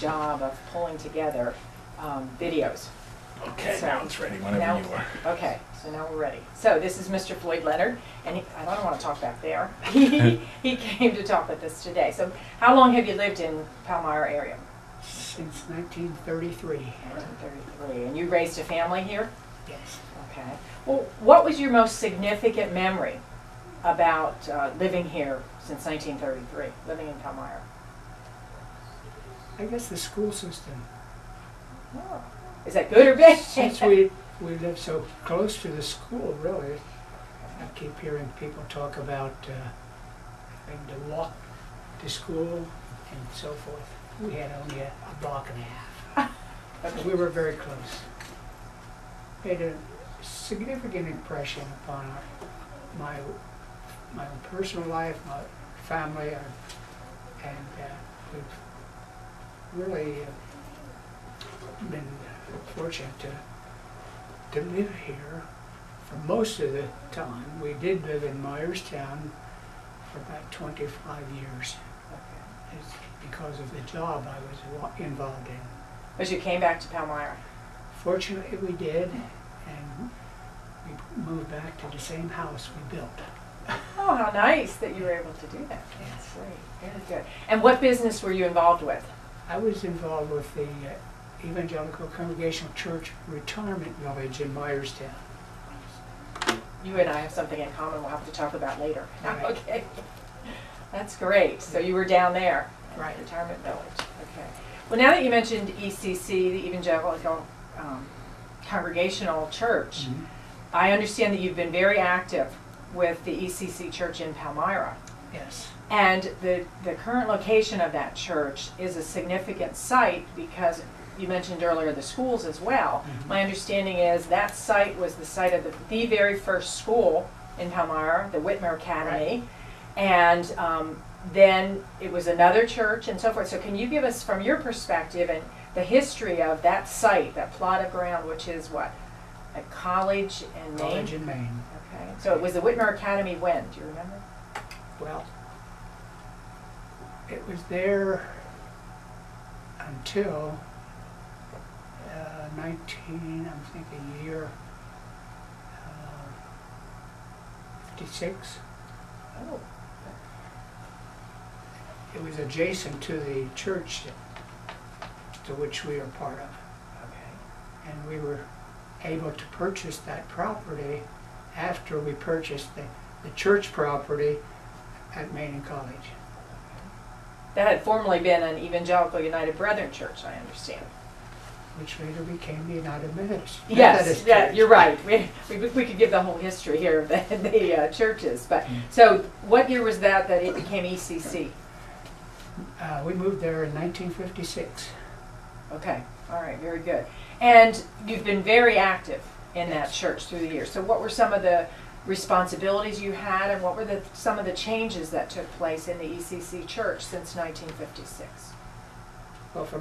job of pulling together videos. Okay, So, now it's ready whenever you are. Okay, so now we're ready. So this is Mr. Floyd Leonard, and I don't want to talk back there. He came to talk with us today. So how long have you lived in Palmyra area? Since 1933. 1933. And you raised a family here? Yes. Okay. Well, what was your most significant memory about living here since 1933, living in Palmyra? I guess the school system. Oh. Is that good or bad? Since we live so close to the school, really, I keep hearing people talk about having to walk to school and so forth. We had only a block and a half. Okay. So we were very close. Made a significant impression upon my own personal life, my family, and we've really been fortunate to live here for most of the time. We did live in Myerstown for about 25 years. It's because of the job I was involved in. As you came back to Palmyra? Fortunately, we did, and we moved back to the same house we built. Oh, how nice that you were able to do that. That's great. Very good. And what business were you involved with? I was involved with the Evangelical Congregational Church Retirement Village in Myerstown. You and I have something in common we'll have to talk about later. Right. Okay. That's great. So you were down there at Right. the Retirement Village. Okay. Well, now that you mentioned ECC, the Evangelical Congregational Church, Mm-hmm. I understand that you've been very active with the ECC Church in Palmyra. Yes. And the current location of that church is a significant site because you mentioned earlier the schools as well. Mm-hmm. My understanding is that site was the site of the very first school in Palmyra, the Whitmer Academy. Right. And then it was another church and so forth. So can you give us, from your perspective, and the history of that site, that plot of ground, which is what? A college in Maine? College in Maine. Okay. So it was the Whitmer Academy when? Do you remember? Well, it was there until 56. Oh. It was adjacent to the church to which we are part of. Okay. And we were able to purchase that property after we purchased the church property at Maine College. That had formerly been an Evangelical United Brethren Church, I understand. Which later became the United Methodist. Yes, yeah, you're right. We could give the whole history here of the churches. But so, what year was that it became ECC? We moved there in 1956. Okay, all right, very good. And you've been very active in that church through the years. So, what were some of the responsibilities you had, and what were some of the changes that took place in the ECC church since 1956? Well, for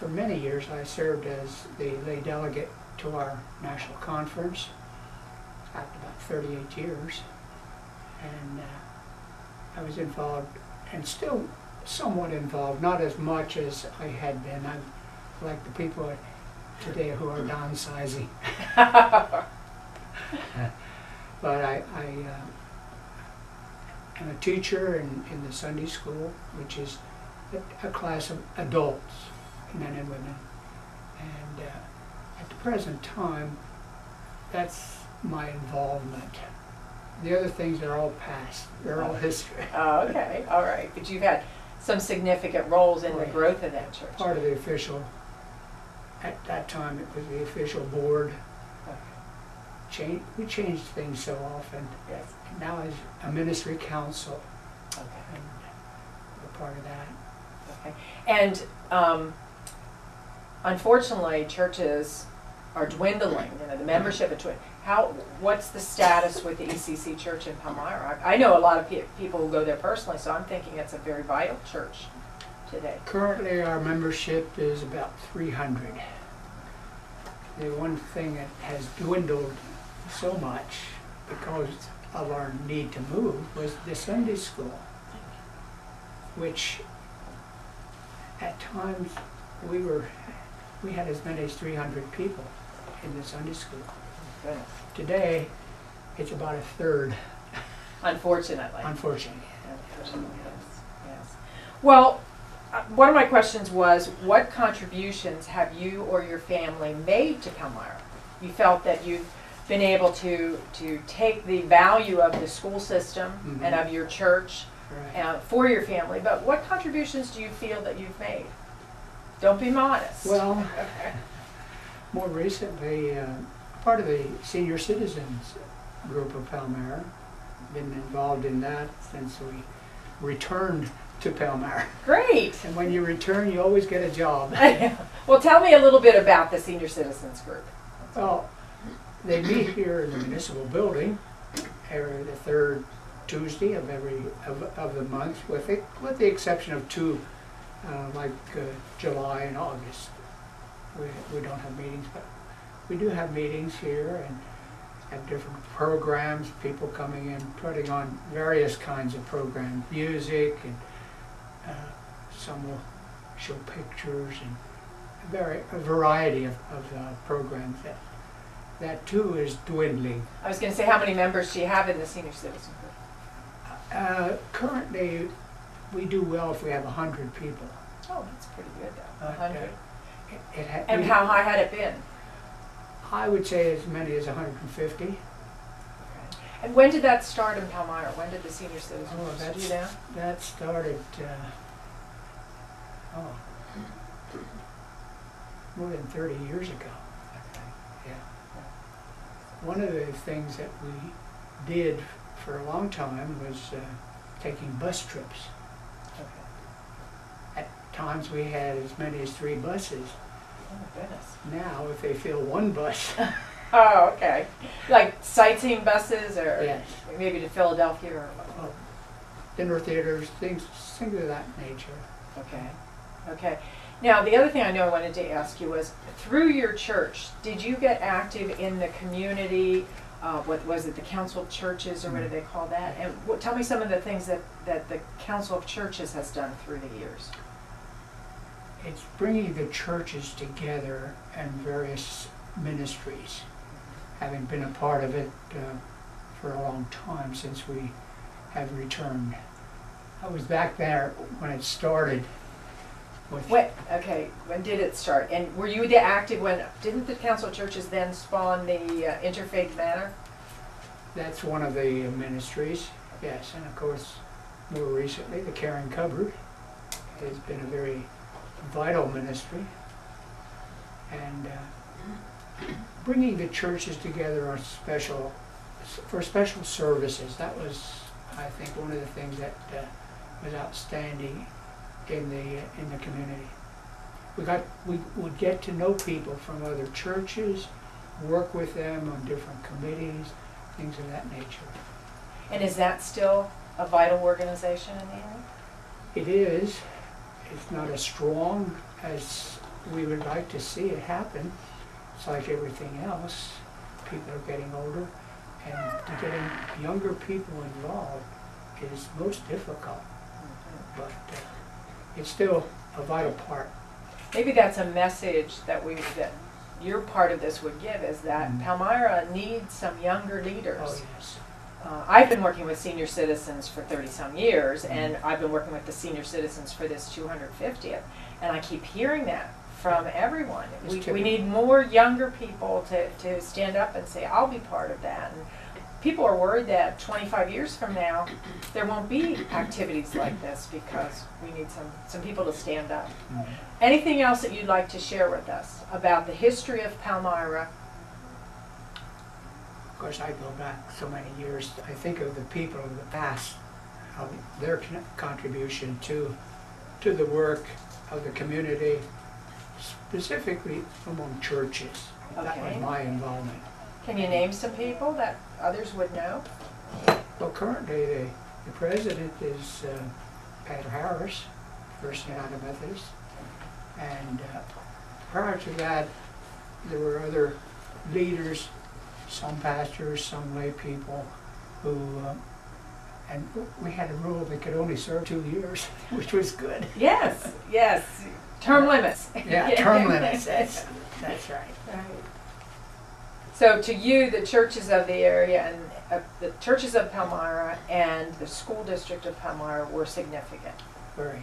many years I served as the lay delegate to our national conference, after about 38 years, and I was involved, and still somewhat involved, not as much as I had been. I'm like the people today who are downsizing. But I am a teacher in the Sunday school, which is a class of adults, men and women. And at the present time, that's my involvement. The other things are all past. They're all history. Oh, okay, all right. But you've had some significant roles in the growth of that church. Part of the official, at that time it was the official board. We changed things so often. Yes. Now it's a ministry council. Okay. And we're part of that. Okay. And unfortunately, churches are dwindling. You know, the membership between. What's the status with the ECC church in Palmyra? I know a lot of people who go there personally, so I'm thinking it's a very vital church today. Currently, our membership is about 300. The one thing that has dwindled so much because of our need to move was the Sunday school, which at times we had as many as 300 people in the Sunday school. Goodness. Today, it's about a third, Unfortunately. unfortunately. Yes, yes. Well, one of my questions was, what contributions have you or your family made to Palmyra? You felt that you've been able to take the value of the school system Mhm. and of your church Right. for your family, but what contributions do you feel that you've made? Don't be modest. Well, more recently, part of the senior citizens group of Palmyra, been involved in that since we returned to Palmyra. Great. And when you return, you always get a job. Well, tell me a little bit about the senior citizens group. Well, they meet here in the municipal building every the third Tuesday of of the month, with the exception of two, like July and August. We don't have meetings, but we do have meetings here and have different programs, people coming in, putting on various kinds of programs, music, and some will show pictures and a variety of programs. That too is dwindling. I was going to say, how many members do you have in the senior citizen group? Currently, we do well if we have 100 people. Oh, that's pretty good though. But, 100. And How high had it been? I would say as many as 150. Okay. And when did that start in Palmyra? When did the senior citizen Oh, group that's- do that? That started more than 30 years ago. Yeah. One of the things that we did for a long time was taking bus trips. Okay. At times we had as many as 3 buses. Oh my goodness. Now, if they fill 1 bus, Oh, okay. Like sightseeing buses, or yes, maybe to Philadelphia, or dinner theaters, things of that nature. okay. Okay. Now, the other thing I know I wanted to ask you was, through your church, did you get active in the community? What was it, the council of churches, or what do they call that? And tell me some of the things that the council of churches has done through the years. It's bringing the churches together and various ministries, having been a part of it for a long time since we have returned. I was back there when it started. Okay, when did it start? And were you the active when, didn't the council of churches then spawn the Interfaith Manor? That's one of the ministries, yes, and of course, more recently, the Caring Cupboard has been a very vital ministry. And bringing the churches together on for special services, that was, I think, one of the things that was outstanding in the community. We would get to know people from other churches, work with them on different committees, things of that nature. And is that still a vital organization in the area? It is. It's not as strong as we would like to see it happen. It's like everything else. People are getting older, and getting younger people involved is most difficult. But it's still a vital part. Maybe that's a message that your part of this would give, is that Palmyra needs some younger leaders. Oh, yes. I've been working with senior citizens for 30-some years, and I've been working with the senior citizens for this 250th, and I keep hearing that from everyone. We need more younger people to stand up and say, I'll be part of that. And people are worried that 25 years from now, there won't be activities like this because we need some people to stand up. Anything else that you'd like to share with us about the history of Palmyra? Of course, I go back so many years. I think of the people of the past, how their contribution to the work of the community, specifically among churches. That was Okay. my involvement. Can you name some people that others would know? Well, currently the president is Pastor Harris, First United Methodist, and prior to that, there were other leaders, some pastors, some lay people, who And we had a rule they could only serve 2 years, which was good. Yes, yes. Term limits. Yeah, term limits, that's right. Right. So to you, the churches of the area and the churches of Palmyra and the school district of Palmyra were significant. Very,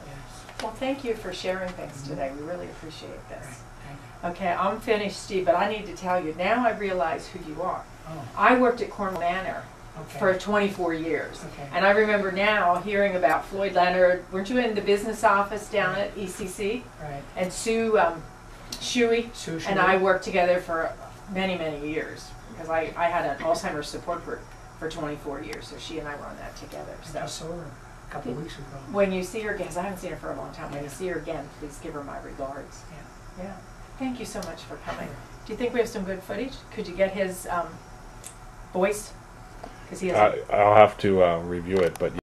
yes. Well, thank you for sharing things today. We really appreciate this. Right, thank you. Okay, I'm finished, Steve, but I need to tell you, now I realize who you are. Oh, I worked at Cornwall Manor okay. for 24 years. Okay. And I remember now hearing about Floyd Leonard. Weren't you in the business office down at ECC? Right. And Sue Shuey Sushi. and I worked together for many, many years because I had an Alzheimer's support group for 24 years. So she and I were on that together. I So just saw her a couple of weeks ago. when you see her, because I haven't seen her for a long time, when you see her again, please give her my regards. Yeah. Yeah. Thank you so much for coming. Do you think we have some good footage? Could you get his voice? Because he has. I'll have to review it, but